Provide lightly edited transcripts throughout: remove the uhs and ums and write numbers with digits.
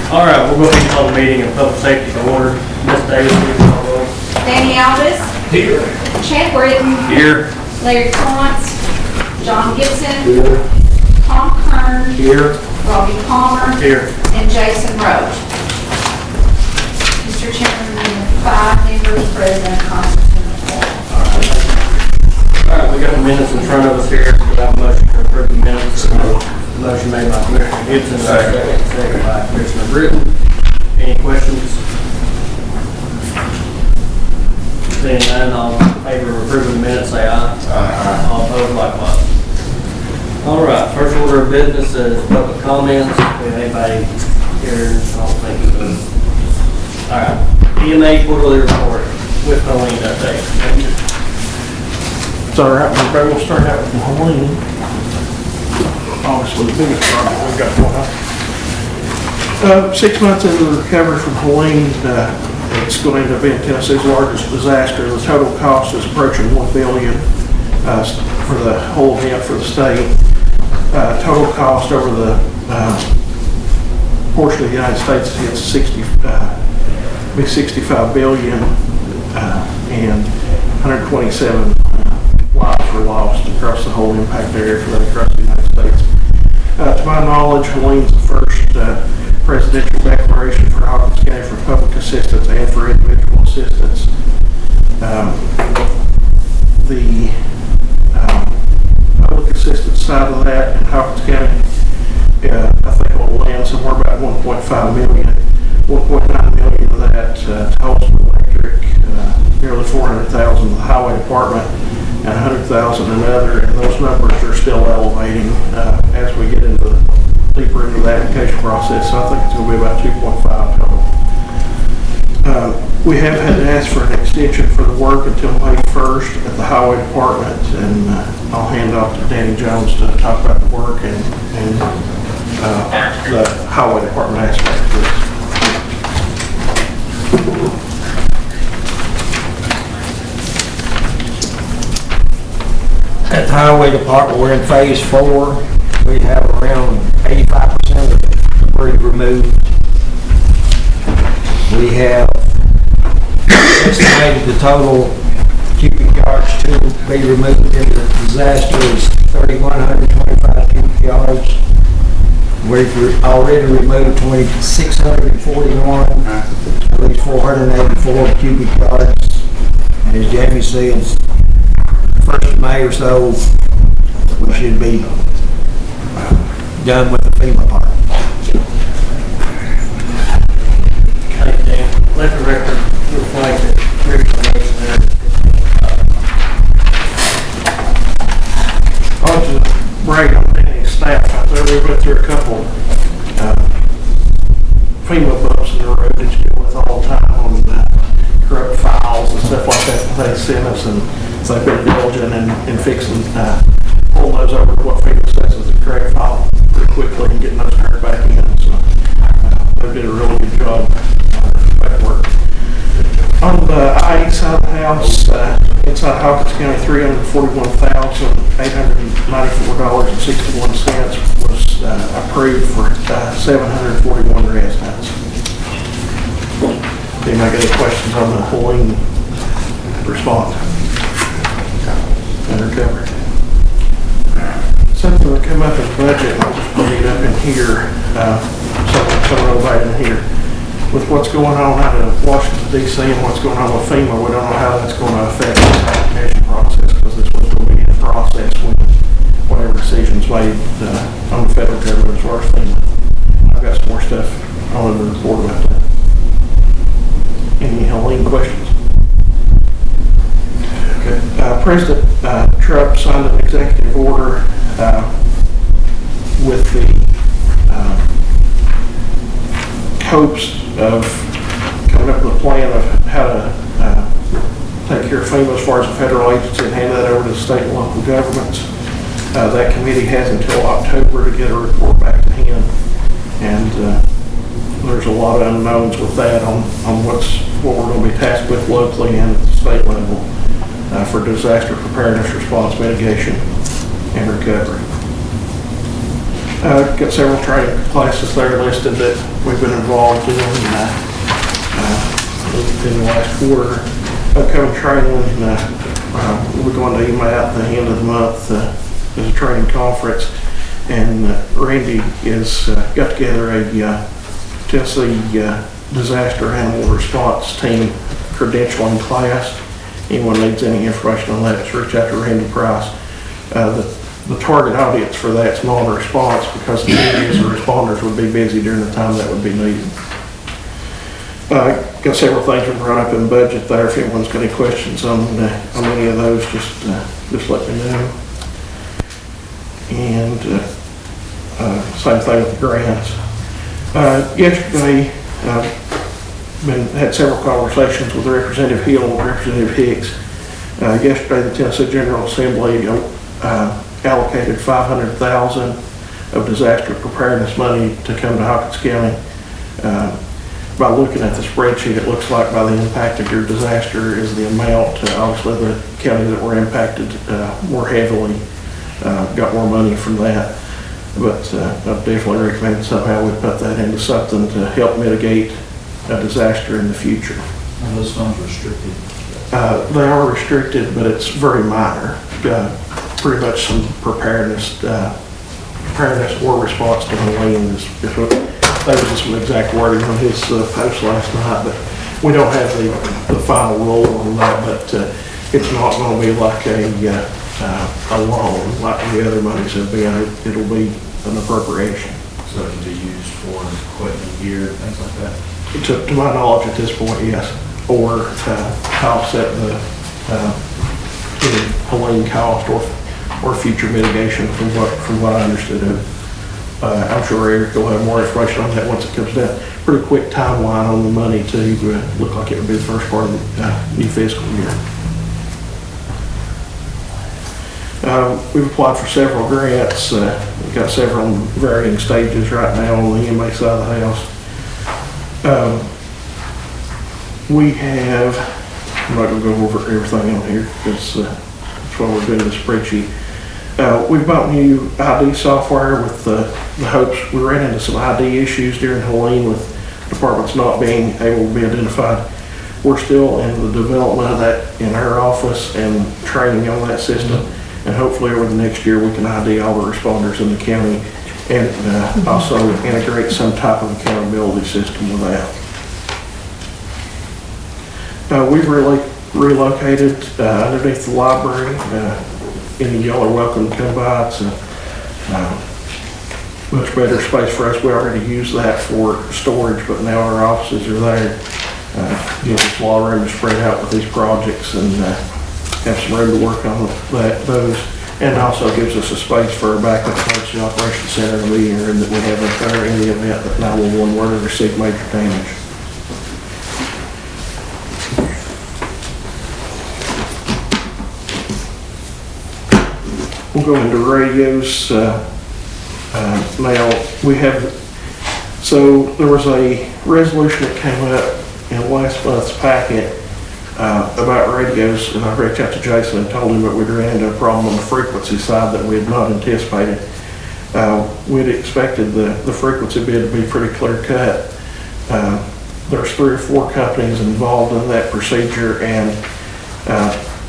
All right, we'll go ahead and call the meeting of public safety to order. Ms. Davis, please call the roll. Danny Alvis, Here. Chad Britton, Here. Larry Clance, John Gibson, Tom Kern, Here. Robbie Palmer, Here. and Jason Roach. Mr. Chairman, we have 5 members present, constituting a quorum. All right, we got the minutes in front of us here. Without motion to approve the minutes. Motion made by Commissioner Gibson, second by Commissioner Britton. Any questions? Seeing none, all in favor of approving the minutes, say aye. Aye. All opposed, likewise. All right, first order of business is public comments. We have anybody here? I don't think we do. All right, EMA quarterly report with Colleen update. It's all right, everybody. We'll start out with Hawkins. Obviously, the biggest project we've got going on. 6 months into the recovery from Helene, it's going to be Tennessee's largest disaster. The total cost is approaching $1 billion for the whole event for the state. Total cost over the portion of the United States hits $65 billion, and 127 lives were lost across the whole impact area for that across the United States. To my knowledge, Helene's the first presidential declaration for Hawkins County for public assistance and for individual assistance. The public assistance side of that in Hawkins County, I think it will land somewhere about $1.5 million. $1.9 million of that to Holston Electric, nearly $400,000 to the Highway Department, and $100,000 another, and those numbers are still elevating as we get deeper into the application process. So I think it's going to be about 2.5 total. We have had to ask for an extension for the work until May 1st at the Highway Department, and I'll hand off to Danny Jones to talk about the work and the Highway Department aspect of this. At the Highway Department, we're in phase 4. We have around 85% of the debris removed. We have estimated the total cubic yards to be removed in the disaster is 3,125 cubic yards. We've already removed 2,641, at least 484 cubic yards. And as Jamie said, first of May or so, we should be done with the FEMA part. Okay, Dan, let the record reflect that Rick's motion there. I'll just brag on Danny's staff out there. We went through a couple FEMA bumps in the road that you deal with all the time on corrupt files and stuff like that they send us, and so they've been diligent in fixing, pulling those over to what FEMA says is the correct file pretty quickly and getting those turned back in. So they did a really good job on that work. On the IE side of the house, inside Hawkins County, $341,894.61 was approved for 741 residents. Anybody got any questions on the Helene response and recovery? Something that came up in the budget, I'll just bring it up in here, something elevated in here. With what's going on out of Washington, D.C. and what's going on with FEMA, we don't know how that's going to affect this application process, because this was going to be in process when whatever decisions made on the federal government as far as FEMA. I've got some more stuff on the report about that. Any Helene questions? Okay. President Trump signed an executive order with the hopes of coming up with a plan of how to take care of FEMA as far as a federal agency and hand that over to the state and local governments. That committee has until October to get a report back to him, and there's a lot of unknowns with that on what we're going to be tasked with locally and at the state level for disaster preparedness, response, mitigation, and recovery. Got several training classes there listed that we've been involved in the last quarter. Upcoming training, we're going to EMA at the end of the month. There's a training conference, and Randy has got together a Tennessee disaster animal response team credentialing class. Anyone needs any information on that, just reach out to Randy Price. The target audience for that's non-response, because the medians and responders would be busy during the time that would be needed. Got several things we brought up in budget there. If anyone's got any questions on any of those, just let me know. And same thing with the grants. Yesterday, had several conversations with Representative Hill and Representative Hicks. Yesterday, the Tennessee General Assembly allocated $500,000 of disaster preparedness money to come to Hawkins County. By looking at the spreadsheet, it looks like by the impact of your disaster is the amount. Obviously, the counties that were impacted more heavily got more money from that. But I definitely recommend somehow we put that into something to help mitigate a disaster in the future. Are those funds restricted? They are restricted, but it's very minor. Pretty much some preparedness or response to Helene is what, that was just some exact wording on his post last night, but we don't have the final rule on that, but it's not going to be like a loan like the other monies have been. It'll be an appropriation. So it can be used for equipment, gear, things like that? To my knowledge at this point, yes. Or offset the any Helene cost or future mitigation from what I understood of. I'm sure Eric will have more information on that once it comes down. Pretty quick timeline on the money too. Look like it would be the first part of the new fiscal year. We've applied for several grants. We've got several in varying stages right now on the EMA side of the house. We have, I'm not going to go over everything on here because that's why we're doing the spreadsheet. We've bought new ID software with the hopes. We ran into some ID issues during Helene with departments not being able to be identified. We're still in the development of that in our office and training on that system. And hopefully over the next year we can ID all the responders in the county and also integrate some type of accountability system with that. We've relocated underneath the library. Any of y'all are welcome to come by. It's a much better space for us. We already use that for storage, but now our offices are there. Gives us a lot of room to spread out with these projects and have some room to work on those. And also gives us a space for our backup emergency operations center and meeting room that we have up there in the event that 911 were to receive major damage. We'll go into radios now. So there was a resolution that came up in last month's packet about radios, and I reached out to Jason and told him that we'd ran into a problem on the frequency side that we had not anticipated. We'd expected the frequency bid to be pretty clear cut. There's 3 or 4 companies involved in that procedure, and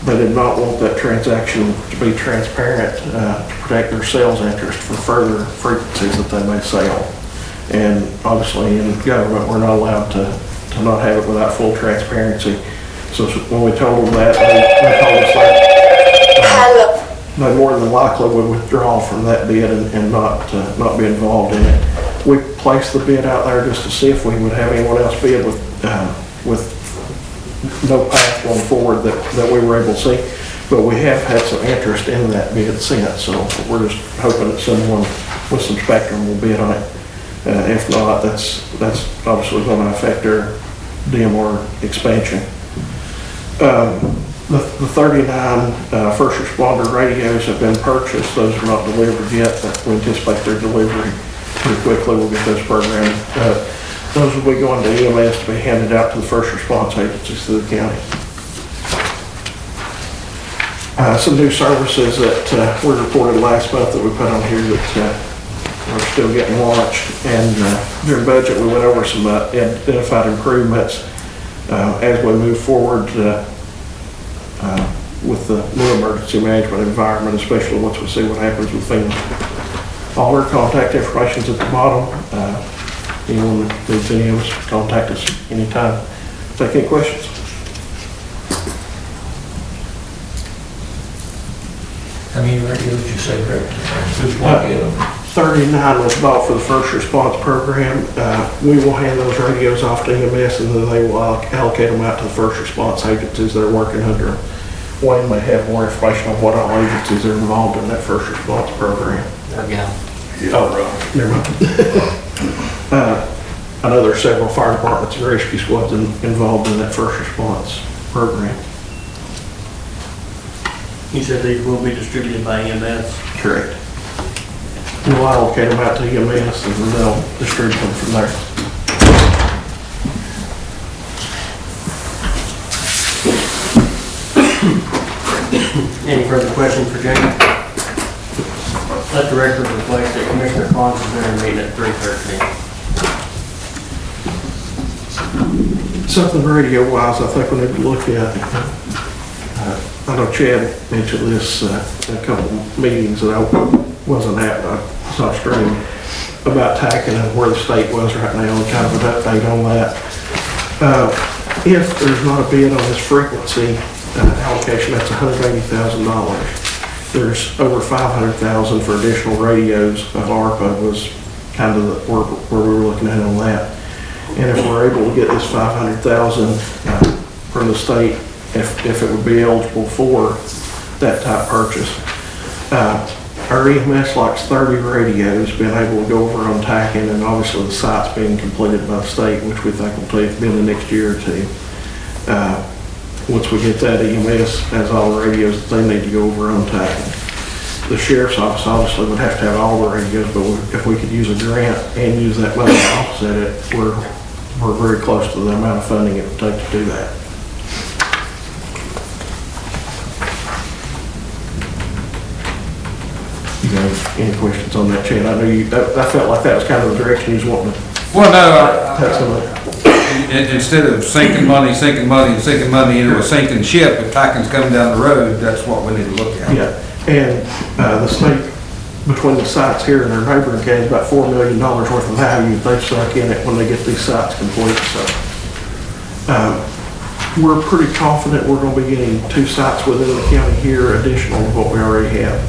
they did not want that transaction to be transparent to protect their sales interest for further frequencies that they may sell. And obviously in government, we're not allowed to not have it without full transparency. So when we told them that, they told us they more than likely would withdraw from that bid and not be involved in it. We placed the bid out there just to see if we would have anyone else bid with no path going forward that we were able to see. But we have had some interest in that bid since, so we're just hoping that someone with some spectrum will bid on it. If not, that's obviously going to affect our DMR expansion. The 39 first responder radios have been purchased. Those are not delivered yet, but we anticipate their delivery pretty quickly. We'll get those programmed. Those will be going to EMS to be handed out to the first response agencies through the county. Some new services that we reported last month that we put on here that we're still getting launched. And during budget, we went over some identified improvements as we move forward with the new emergency management environment, especially once we see what happens with FEMA. All our contact information's at the bottom. Anyone that needs any of us, contact us anytime. Take any questions. How many radios you say, Rick? 39 was bought for the first response program. We will hand those radios off to EMS, and then they will allocate them out to the first response agencies that are working under them. Wayne may have more information on what all agencies are involved in that first response program. Yeah. Oh, never mind. I know there are several fire departments and rescue squads involved in that first response program. You said these will be distributed by EMS? Correct. We'll allocate them out to EMS and then they'll distribute them from there. Any further questions for Jamie? Let the record reflect that Commissioner Collins is there meeting at 3:13. Something radio-wise, I think we need to look at. I know Chad mentioned this in a couple meetings that I wasn't at, but I saw streaming about TACing and where the state was right now and kind of an update on that. If there's not a bid on this frequency allocation, that's $180,000. There's over $500,000 for additional radios of ARPA was kind of where we were looking at on that. And if we're able to get this $500,000 from the state, if it would be eligible for that type purchase. Our EMS likes 30 radios, being able to go over on TACing, and obviously the site's being completed by the state, which we think will take in the next year or two. Once we get that, EMS has all the radios that they need to go over on TACing. The sheriff's office obviously would have to have all the radios, but if we could use a grant and use that money to offset it, we're very close to the amount of funding it would take to do that. You have any questions on that, Chad? I know I felt like that was kind of the direction you was wanting to Well, no, take some of it. instead of sinking money into a sinking ship, if TACing's coming down the road, that's what we need to look at. Yeah, and the state, between the sites here and their neighboring counties, about $4 million worth of value they've sunk in it when they get these sites complete, so. We're pretty confident we're gonna be getting 2 sites within the county here additional to what we already have.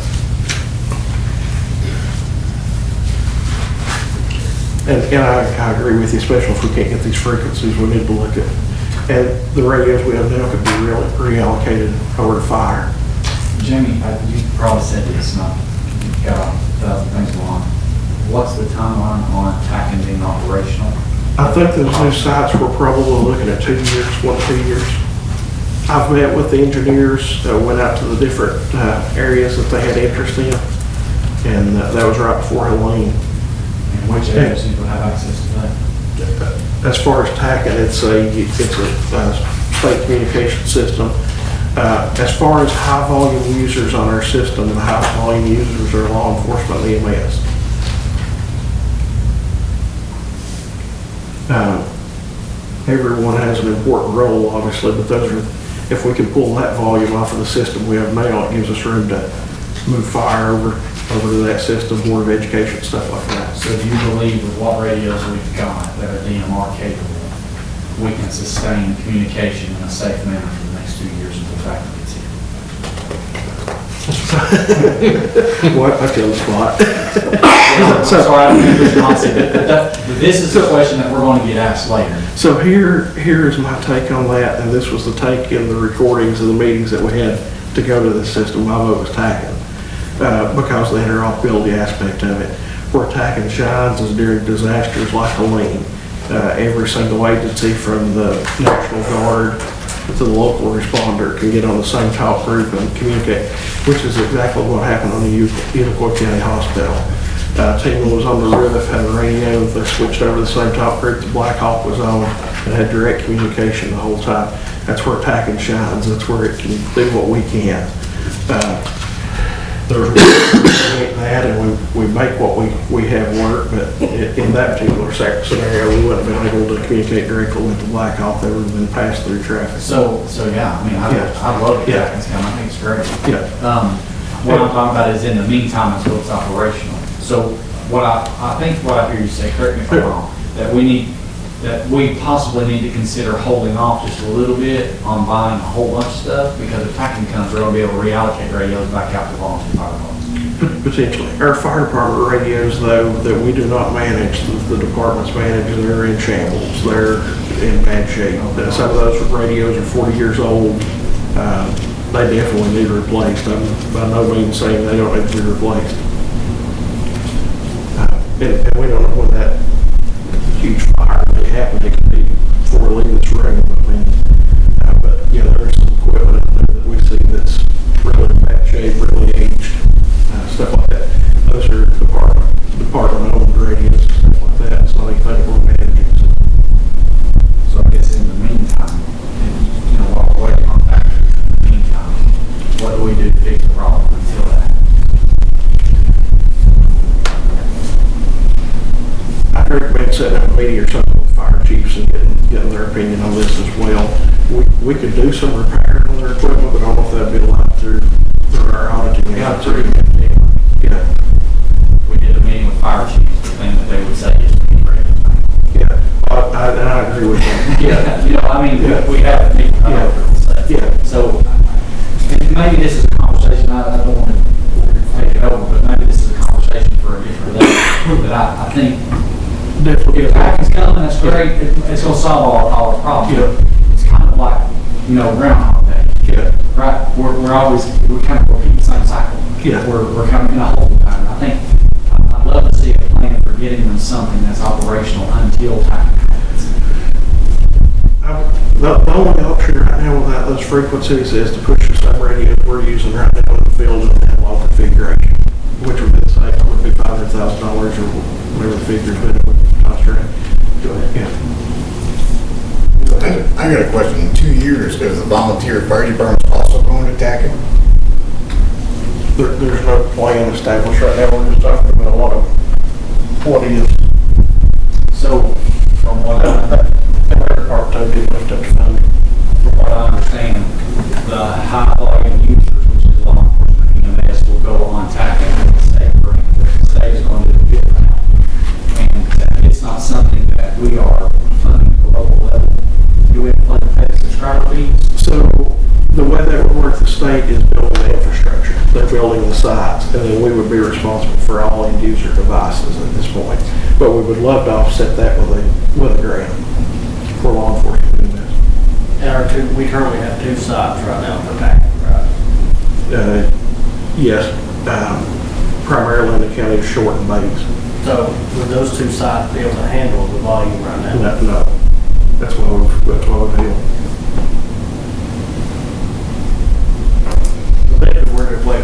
And I agree with you, especially if we can't get these frequencies, we need to look at. And the radios we have now could be reallocated over to fire. Jamie, you probably said it's not, you've got 1,000 things going on. What's the timeline on TACing being operational? I think those new sites, we're probably looking at 2 years, 1 to 2 years. I've met with the engineers, went out to the different areas that they had interest in, and that was right before Halloween. And which agencies will have access to that? As far as TACing, it's a state communication system. As far as high volume users on our system, the high volume users are law enforcement and EMS. Everyone has an important role, obviously, but those are, if we can pull that volume off of the system we have now, it gives us room to move fire over to that system, Board of Education, stuff like that. So do you believe with what radios we've got that are DMR capable, we can sustain communication in a safe manner for the next 2 years until the factory gets here? What? I feel the spot. Sorry, I don't think there's an answer, but this is the question that we're going to get asked later. So here is my take on that, and this was the take in the recordings of the meetings that we had to go to this system. My vote was TACing, because of the interoperability aspect of it. Where TACing shines is during disasters like Helene. Every single agency from the National Guard to the local responder can get on the same talk group and communicate, which is exactly what happened on the Unicoi County Hospital. Team was on the roof, had a radio, they switched over to the same talk group the Black Hawk was on, and had direct communication the whole time. That's where TACing shines, that's where it can do what we can. there's that, and we make what we have work, but in that particular scenario, we wouldn't have been able to communicate directly with the blacktop. They would have been passed through traffic. So yeah, I mean, I love the Yeah. Hawkins County, I think it's great. Yeah. What I'm talking about is in the meantime until it's operational. So what I think what I hear you say, correct me if I'm wrong, that we possibly need to consider holding off just a little bit on buying a whole bunch of stuff, because if packing comes, we're gonna be able to reallocate radios back out to volunteer fire departments. Potentially. Our fire department radios, though, that we do not manage, the departments manage, they're in shambles. They're in bad shape. Some of those radios are 40 years old. They definitely need replaced. I'm by no means saying they don't need to be replaced. And we don't know when that huge fire may happen. It could be before we leave this room. I mean, but you know, there's some equipment in there that we see that's really in bad shape, really aged, stuff like that. Those are department-owned radios, stuff like that. It's not anything we're managing. So I guess in the meantime, you know, while we're waiting on factories, in the meantime, what do we do to fix the problem until that? I recommend setting up a meeting or something with fire chiefs and getting their opinion on this as well. We could do some repair on their equipment, but I don't know if that'd be allowed through our auditing. Yeah, Yeah. We did a meeting with fire chiefs, the thing that they would say is we need ready. Yeah, I agree with that. Yeah, you know, I mean, we have a meeting. Yeah. So and maybe this is a conversation, I don't want to take it over, but maybe this is a conversation for a different day. But I think Definitely. if packing's coming, that's great. It's going to solve all the problems. Yeah. It's kind of like, you know, Groundhog Day. Yeah. Right? We're kind of repeating the same cycle. Yeah. We're kind of in a holding pattern. I think I'd love to see a plan for getting them something that's operational until packing happens. The only option right now without those frequencies is to push the same radios we're using right now in the field in an analog configuration, which would be say would be $500,000 or whatever the figure's been with Australia. Go ahead. Yeah. I got a question. In 2 years, is the volunteer fire department also going to tackle? There's no plan established right now. We're just talking about a lot of what is. So, from what Part two get left up to funding. from what I understand, the high volume users, which is law enforcement, EMS, will go on tacking with the state grant, which the state is going to do a bid round. And it's not something that we are funding at the local level. Do we have to pay subscriber fees? So the way that would work, the state is building the infrastructure. They're building the sites, and then we would be responsible for all end user devices at this point. But we would love to offset that with a grant for law enforcement. And we currently have 2 sites right now for packing, right? Yes, primarily in the county of Short and Bates. So would those 2 sites be able to handle the volume right now? No, that's what we're doing.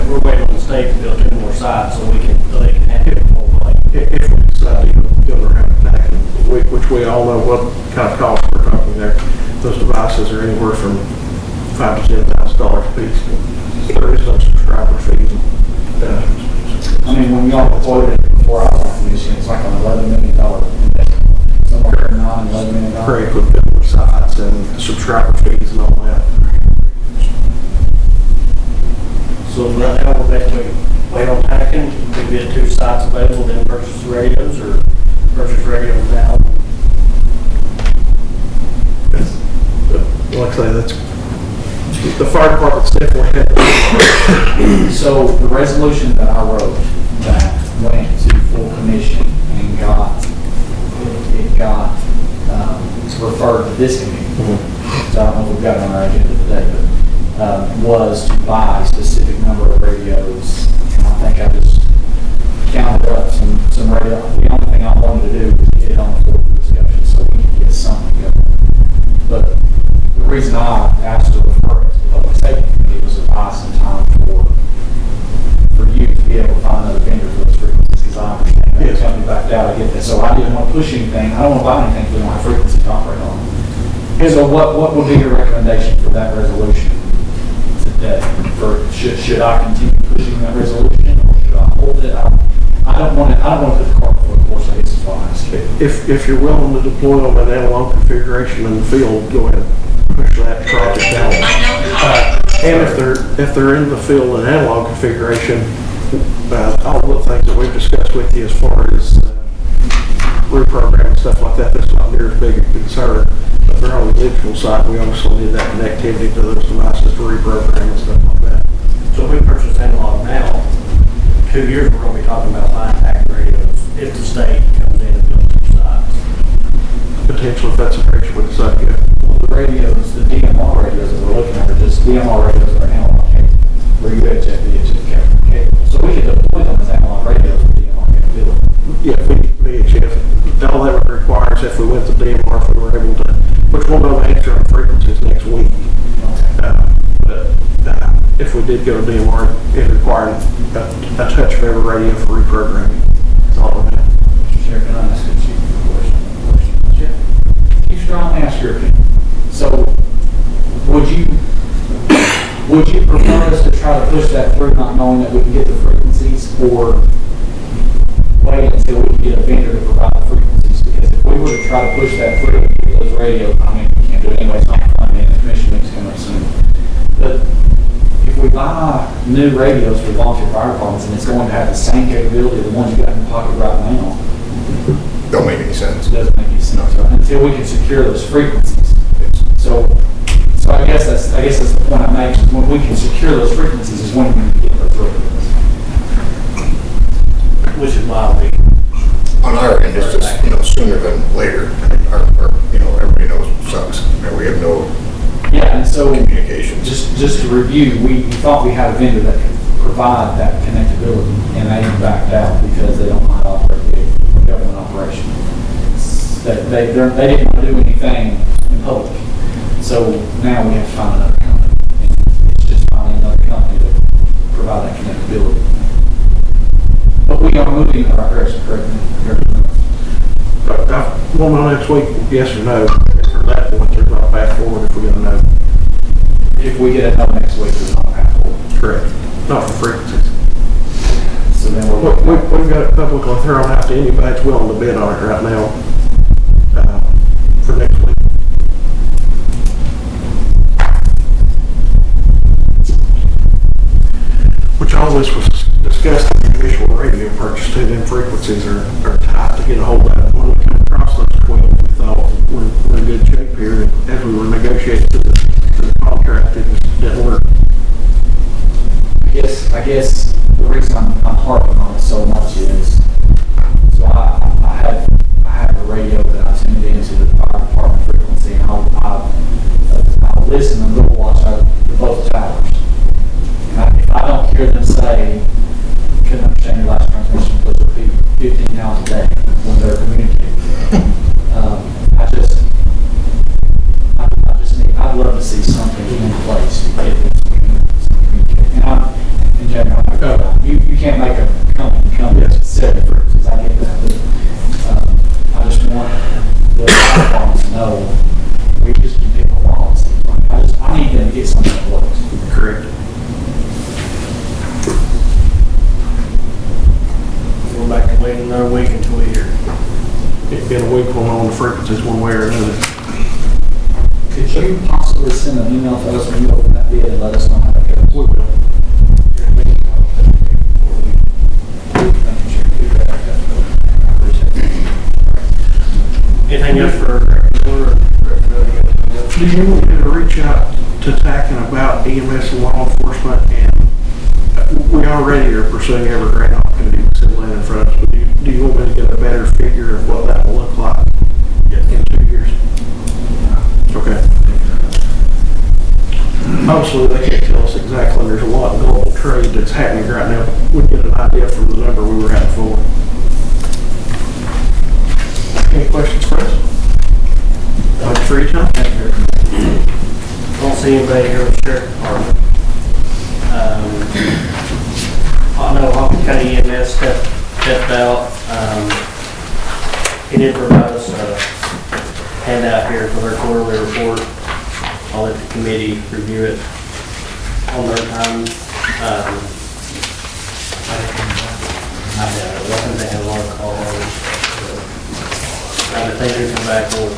We're waiting on the state to build 2 more sites so they can handle the whole volume. If we decide to go around attacking, which we all know what kind of costs we're talking there. Those devices are anywhere from $5,000 to $10,000 a piece. There is no subscriber fees. I mean, when y'all quoted before I was on this, it's like an $11 million investment. Somewhere around $11 million. Correct, with building sites and subscriber fees and all that. So right now, we're basically wait on packing, we get 2 sites available, then purchase radios or purchase radios now. Like I say, that's, the fire department's definitely had. So the resolution that I wrote that went to full commission and it got referred to this committee. So I don't know if we've got it on our agenda today, but was to buy a specific number of radios. And I think I just counted up some radio. The only thing I wanted to do was get it on the floor for discussion so we can get something going. But the reason I asked to refer it to the public safety committee was to buy some time for you to be able to find another vendor for those frequencies, because I understand that the company backed out, I get that. So I didn't want to push anything. I don't want to buy anything if we don't have frequency to operate on. And so what would be your recommendation for that resolution today? Should I continue pushing that resolution, or should I hold it? I don't want to put the cart before the horse, I guess is what I'm asking. If you're willing to deploy on an analog configuration in the field, go ahead and push that project down. And if they're in the field in analog configuration, all the things that we've discussed with you as far as reprogramming stuff like that, that's not near as big a concern. But if they're on the digital side, we obviously need that connectivity to those devices to reprogram and stuff like that. So if we purchase analog now, 2 years, we're gonna be talking about line pack radios if the state comes in and decides. Potentially, if that's a picture we decide to get. Well, the radios, the DMR radios that we're looking at are just DMR radios that are analog cable, where UHF, VHF cable. So we could deploy them as analog radios with DMR capability. Yeah, VHF, all that would require is if we went to DMR, if we were able to, which we'll know the answer on frequencies next week. But if we did go to DMR, it required a touch of every radio for reprogramming. That's all of that. Mr. Chair, can I ask a chief question? Sure. Chief Strong, ask your opinion. So, would you prefer us to try to push that through, not knowing that we can get the frequencies, or wait until we can get a vendor to provide the frequencies? Because if we were to try to push that through and get those radios, I mean, we can't do it anyway, it's not fun, and the commission meeting's coming up soon. But if we buy new radios for volunteer fire departments and it's going to have the same capability of the ones you got in your pocket right now, Don't make any sense. it doesn't make any sense, right? Until we can secure those frequencies. So I guess that's the point I'm making. When we can secure those frequencies is when we can get those radios. Which is why we, On our end, it's just, sooner than later. Everybody knows it sucks. We have no Yeah, and so communications. just to review, we thought we had a vendor that could provide that connectability, and they backed out because they don't know how to operate the government operation. They didn't want to do anything in public. So now we have to find another company. And it's just finding another company to provide that connectability. But we are moving in the right direction, correct me? But we'll know next week, yes or no. From that point, there's not a path forward if we're gonna know. If we get a no next week, there's not a path forward. Correct. Not for frequencies. So then we're We've got it publicly thrown out to anybody that's willing to bid on it right now, for next week. Which all this was discussed in the initial radio purchase too. Them frequencies are tight to get a hold of. When we come across those 12, we thought we're in good shape here. And as we were negotiating through the contract, it just didn't work. I guess the reason I'm harping on it so much is, so I have a radio that I tuned into the fire department frequency, and I'll listen and little watch out for both towers. And if I don't hear them say, couldn't understand your last transmission, because it'll be 15 times a day when they're communicating. I'd love to see something in place to get this communication. And Jamie, you can't make a company come in and set it frequencies. I get that, but I just want the fire department to know we just keep getting along. I need them to get something that works. Correct. we're back to waiting another week until we hear. In a week, we'll know on the frequencies one way or another. Could you possibly send an email to us when you open that bid and let us know how it goes? We will. Anything else for? Do you want me to reach out to TACN about EMS and law enforcement? And we already are pursuing every grant opportunity that's in front of us, but do you want me to get a better figure of what that will look like in 2 years? Okay. Obviously, they can't tell us exactly. There's a lot of global trade that's happening right now. We get an idea from the number we were at before. Any questions for us? Thank you for your time. Don't see anybody here with the sheriff department. I know Hawkins County EMS stepped out. He did provide us a handout here for their quarterly report. I'll let the committee review it on their time. I think they had a lot of calls. I think they come back, we'll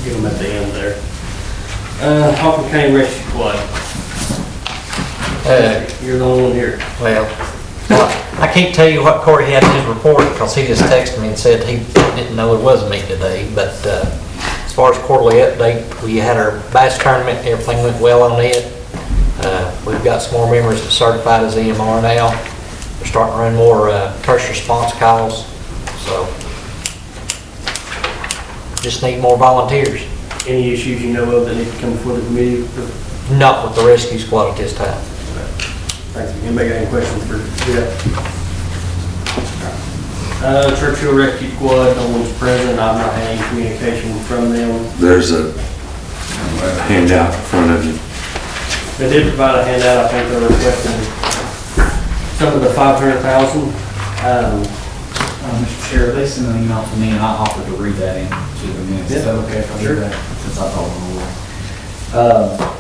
give them at the end there. Hawkins County Rescue Squad. You're the only one here. Well, I can't tell you what Corey had in his report, because he just texted me and said he didn't know it was me today, but as far as quarterly update, we had our bass tournament, everything went well on it. We've got some more members that certified as EMR now. We're starting to run more first response calls, so just need more volunteers. Any issues you know of that need to come before the committee? Not with the rescue squad at this time. Thank you. Anybody got any questions for Jeff? Churchill Rescue Squad, no one's present. I've not had any communication from them. There's a handout in front of you. They did provide a handout. I think they're requesting some of the $500,000. Mr. Chair, they sent an email to me and I offered to read that into the minutes. Is that okay if I do that? Since I told them.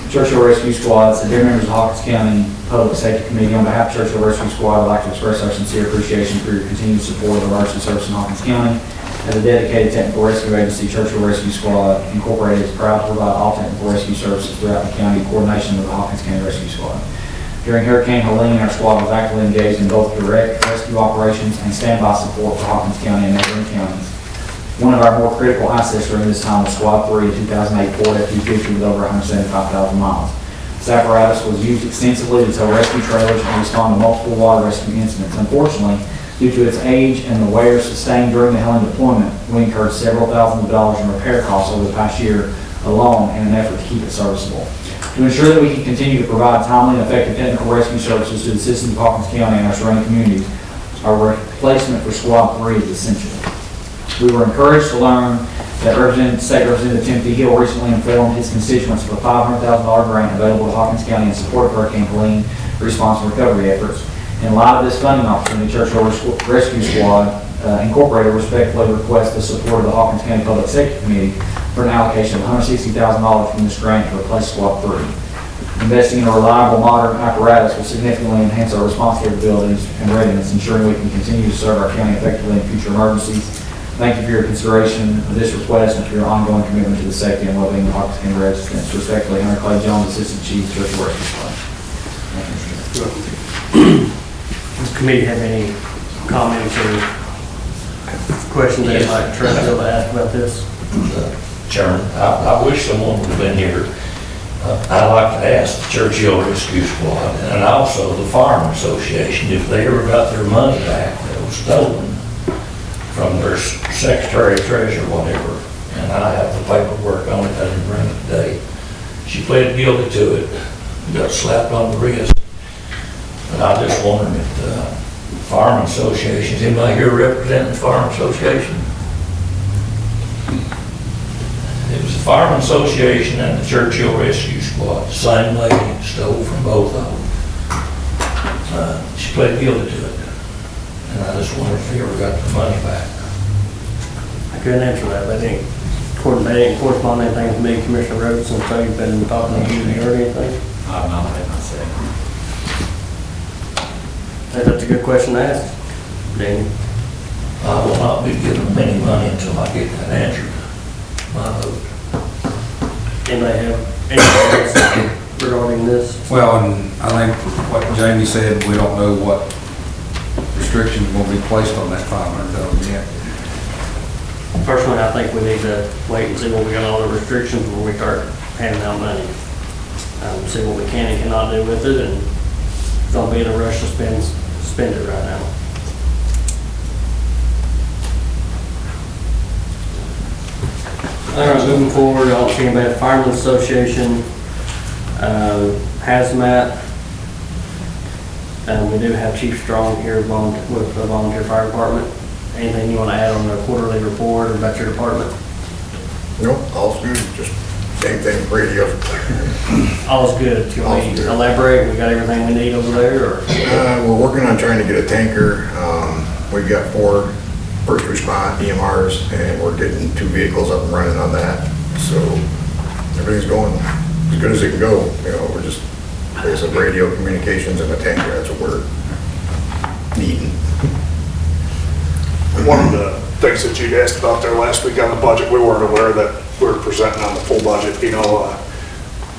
Churchill Rescue Squad said, dear members of Hawkins County Public Safety Committee, on behalf of Churchill Rescue Squad, I'd like to express our sincere appreciation for your continued support of the emergency service in Hawkins County. As a dedicated technical rescue agency, Churchill Rescue Squad Incorporated is proud to provide all technical rescue services throughout the county in coordination with the Hawkins County Rescue Squad. During Hurricane Helene, our squad was actively engaged in both direct rescue operations and standby support for Hawkins County and neighboring counties. One of our more critical assets during this time was Squad 3, a 2008 Ford F-250 with over 175,000 miles. This apparatus was used extensively to tow rescue trailers and respond to multiple water rescue incidents. Unfortunately, due to its age and the wear sustained during the Helene deployment, we incurred several thousands of dollars in repair costs over the past year alone in an effort to keep it serviceable. To ensure that we can continue to provide timely and effective technical rescue services to the citizens of Hawkins County and our surrounding communities, our replacement for Squad 3 is essential. We were encouraged to learn that State Representative Timothy Hill recently informed his constituents of a $500,000 grant available to Hawkins County in support of Hurricane Helene response and recovery efforts. In light of this funding opportunity, Churchill Rescue Squad Incorporated respectfully requests the support of the Hawkins County Public Safety Committee for an allocation of $160,000 from this grant to replace Squad 3. Investing in a reliable, modern apparatus will significantly enhance our response capabilities and readiness, ensuring we can continue to serve our county effectively in future emergencies. Thank you for your consideration of this request and for your ongoing commitment to the safety and well-being of Hawkins County residents. Respectfully, Hunter Clay Jones, Assistant Chief, Churchill Rescue Squad. Does the committee have any comments or questions they'd like Churchill to ask about this? Chairman, I wish someone would have been here. I'd like to ask the Churchill Rescue Squad and also the Firemen Association if they ever got their money back that was stolen from their secretary, treasurer, whatever. And I have the paperwork on it. I didn't bring it today. She pleaded guilty to it, got slapped on the wrist. And I just wondered if the Firemen Association, is anybody here representing the Firemen Association? It was the Firemen Association and the Churchill Rescue Squad, the same lady stole from both of them. She pled guilty to it. And I just wondered if they ever got their money back. I couldn't answer that. They didn't correspond anything with me, Commissioner Robertson, so you've been talking to you or anything? I've not had my say. I think that's a good question to ask, Danny. I will not be giving them any money until I get that answered. My vote. Anybody have anything else regarding this? Well, and I think what Jamie said, we don't know what restrictions will be placed on that $500,000 yet. Personally, I think we need to wait and see what we got all the restrictions before we start handing out money. See what we can and cannot do with it, and don't be in a rush to spend it right now. All right, moving forward, I don't see anybody at Firemen Association, hazmat. We do have Chief Strong here with the volunteer fire department. Anything you want to add on the quarterly report or about your department? No, all's good, just same thing, radio. All's good. Do you want me to elaborate? We got everything we need over there, or? We're working on trying to get a tanker. We've got 4 first response EMRs, and we're getting 2 vehicles up and running on that. So everything's going as good as it can go. You know, we're just There's a radio communications and a tanker, that's what we're needing. One of the things that you'd asked about there last week on the budget, we weren't aware that we're presenting on the full budget. You know,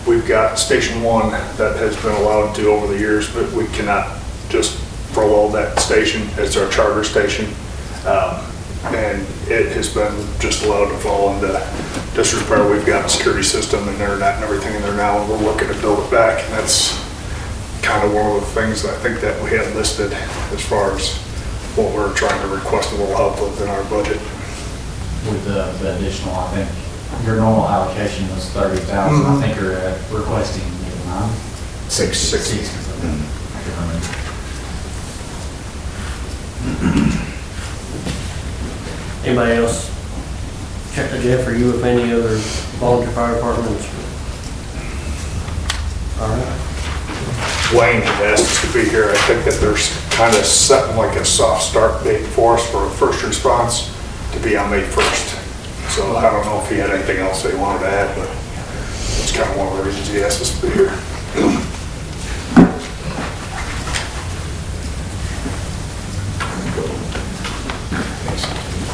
we've got Station 1 that has been allowed to over the years, but we cannot just roll that station as our charter station. And it has been just allowed to fall into disrepair. We've got a security system and internet and everything in there now, and we're looking to build it back. And that's kind of one of the things that I think that we had listed as far as what we're trying to request a little help with in our budget. With the additional, I think your normal allocation was 30,000. I think you're requesting 60. Anybody else? Check the Jeff or you with any other volunteer fire departments? All right. Wayne had asked us to be here. I think that there's kind of setting like a soft start date for us for first response to be on May 1st. So I don't know if he had anything else that he wanted to add, but it's kind of one of the reasons he asked us to be here.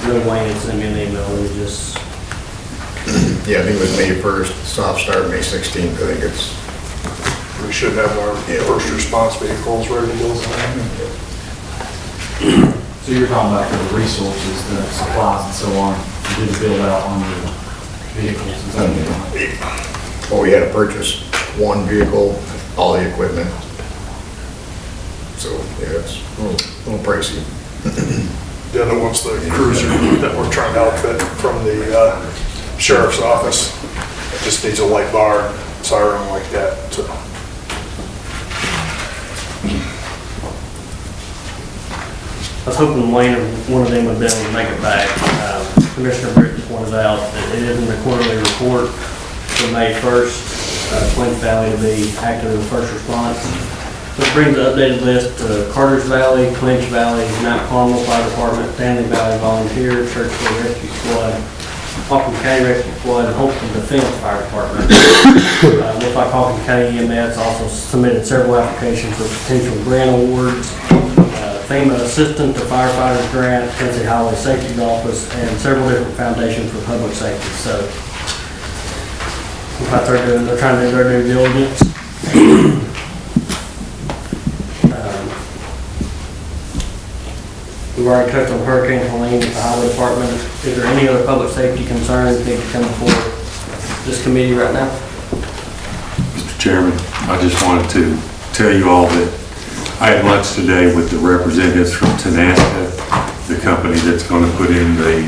Bill Wayne sent me an email and he just, Yeah, I think it was May 1st, soft start, May 16th, I think it's. We should have our first response vehicles ready to go. So you're talking about for the resources, the supplies and so on, to do the build out on the vehicles, is that what you're doing? Well, we had to purchase one vehicle, all the equipment. So, yeah, it's a little pricey. The other one's the cruiser that we're trying to outfit from the sheriff's office. It just needs a light bar, siren like that, so. I was hoping Wayne or one of them would be able to make it back. Commissioner Britton pointed out that it is in the quarterly report for May 1st, Clinch Valley to be active in first response. Which brings the updated list to Carter's Valley, Clinch Valley, Mount Carmel Fire Department, Stanley Valley Volunteer, Churchville Rescue Squad, Hawkins County Rescue Squad, and Holton Defense Fire Department. Looks like Hawkins County EMS also submitted several applications for potential grant awards. FEMA Assistant to Firefighters Grant, Tennessee Highway Safety Office, and several different foundations for public safety. So, what they're trying to do their due diligence. We've already touched on Hurricane Helene with the Highway Department. Is there any other public safety concerns that come before this committee right now? Mr. Chairman, I just wanted to tell you all that I had lunch today with the representatives from Tenasta, the company that's going to put in the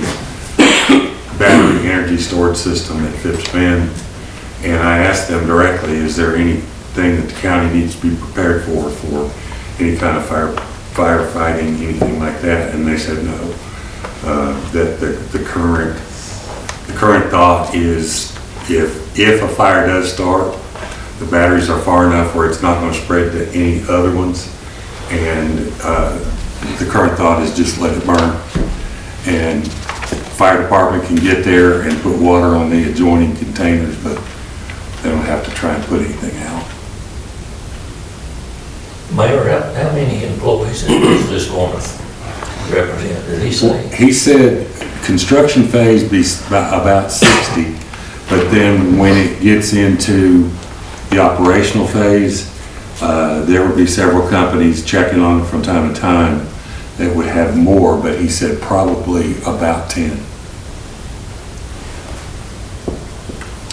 battery energy storage system at Phipps Bend. And I asked them directly, is there anything that the county needs to be prepared for any kind of firefighting, anything like that? And they said no. That the current thought is if a fire does start, the batteries are far enough where it's not going to spread to any other ones. And the current thought is just let it burn. And fire department can get there and put water on the adjoining containers, but they don't have to try and put anything out. Mayor, how many employees is this going to represent? Did he say? He said construction phase be about 60, but then when it gets into the operational phase, there would be several companies checking on it from time to time that would have more, but he said probably about 10.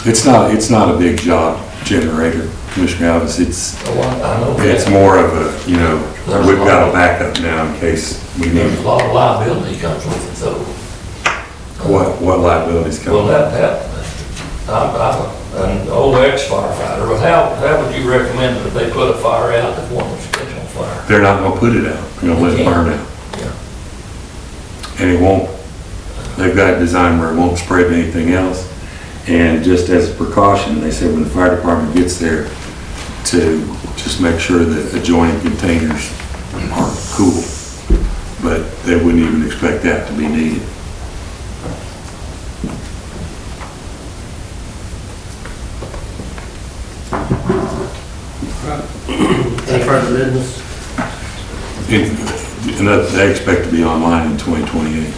It's not a big job generator, Commissioner Alves. It's more of a, we've got a backup now in case we need There's it. a lot of liability comes with it though. What liabilities come? Well, I'm an old ex-firefighter, but how would you recommend that if they put a fire out that one was catching on fire? They're not gonna put it out. They're gonna let it burn out. Yeah. And it won't, they've got it designed where it won't spread to anything else. And just as a precaution, they said when the fire department gets there to just make sure that adjoining containers are cool. But they wouldn't even expect that to be needed. Any further business? And they expect to be online in 2028.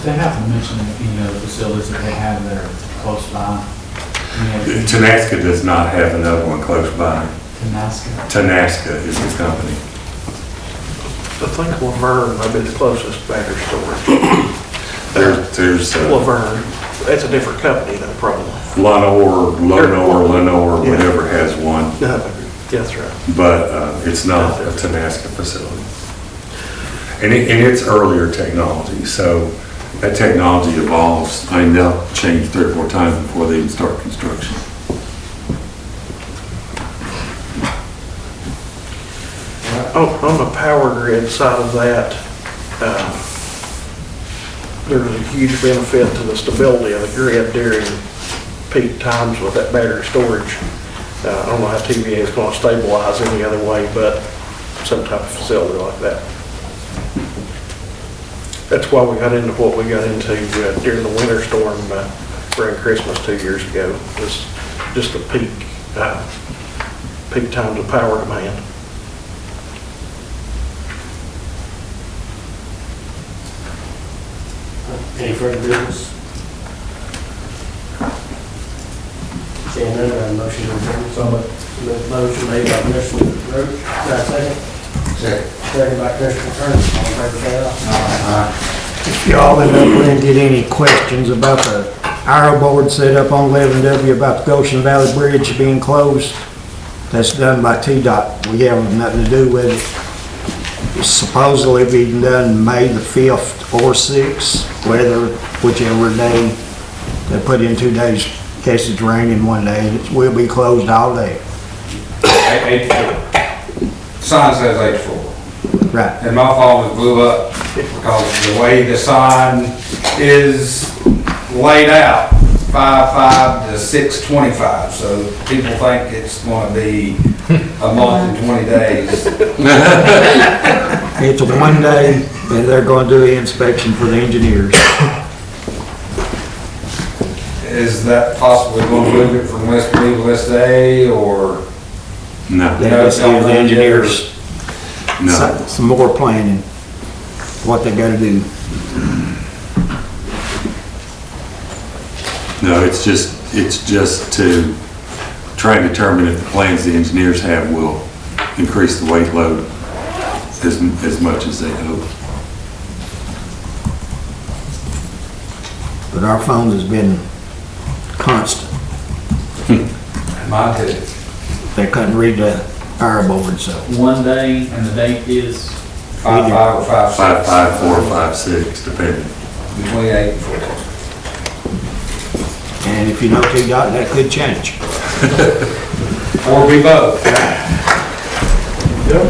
They have to mention, the facilities that they have that are close by. Tenaska does not have another one close by. Tenaska. is the company. I think Laverne might be the closest battery storage. There's Laverne, that's a different company though, probably. Lenore, whatever has one, Yeah, that's right. but it's not a Tenaska facility. And it's earlier technology, so that technology evolves. I mean, they'll change 3 or 4 times before they even start construction. On the power grid side of that, there's a huge benefit to the stability of the grid during peak times with that battery storage. I don't know how TVA is going to stabilize any other way, but some type of facility like that. That's why we got into what we got into during the winter storm during Christmas 2 years ago. Was just the peak times of power demand. Any further business? Seeing none, I motion to adjourn. Motion made by Commissioner Roach, second? Second by Commissioner Turner, all in favor, say aye. If y'all in Upland get any questions about the arrow board set up on 11W about the Goshen Valley Bridge being closed, that's done by TDOT. We have nothing to do with it. It's supposedly being done May the 5th or 6th, whichever day. They put in 2 days, in case it's raining one day, and it will be closed all day. 8-4. Sign says 8-4. Right. And my phone was blew up because the way the sign is laid out, 5-5 to 6-25. So people think it's going to be a month and 20 days. It's a 1 day, and they're going to do the inspection for the engineers. Is that possibly going to move it from West B to West A, or? No. They just give the engineers No. some more planning, what they gotta do. No, it's just to try and determine if the plans the engineers have will increase the weight load as much as they hope. But our phone has been constant. Mine too. They couldn't read the arrow board, so. 1 day and the date is 5-5 or 5-6. 5-5, 4, 5, 6, depending. Between 8 and 4. And if you know TDOT, that could change. Or be both. Yep.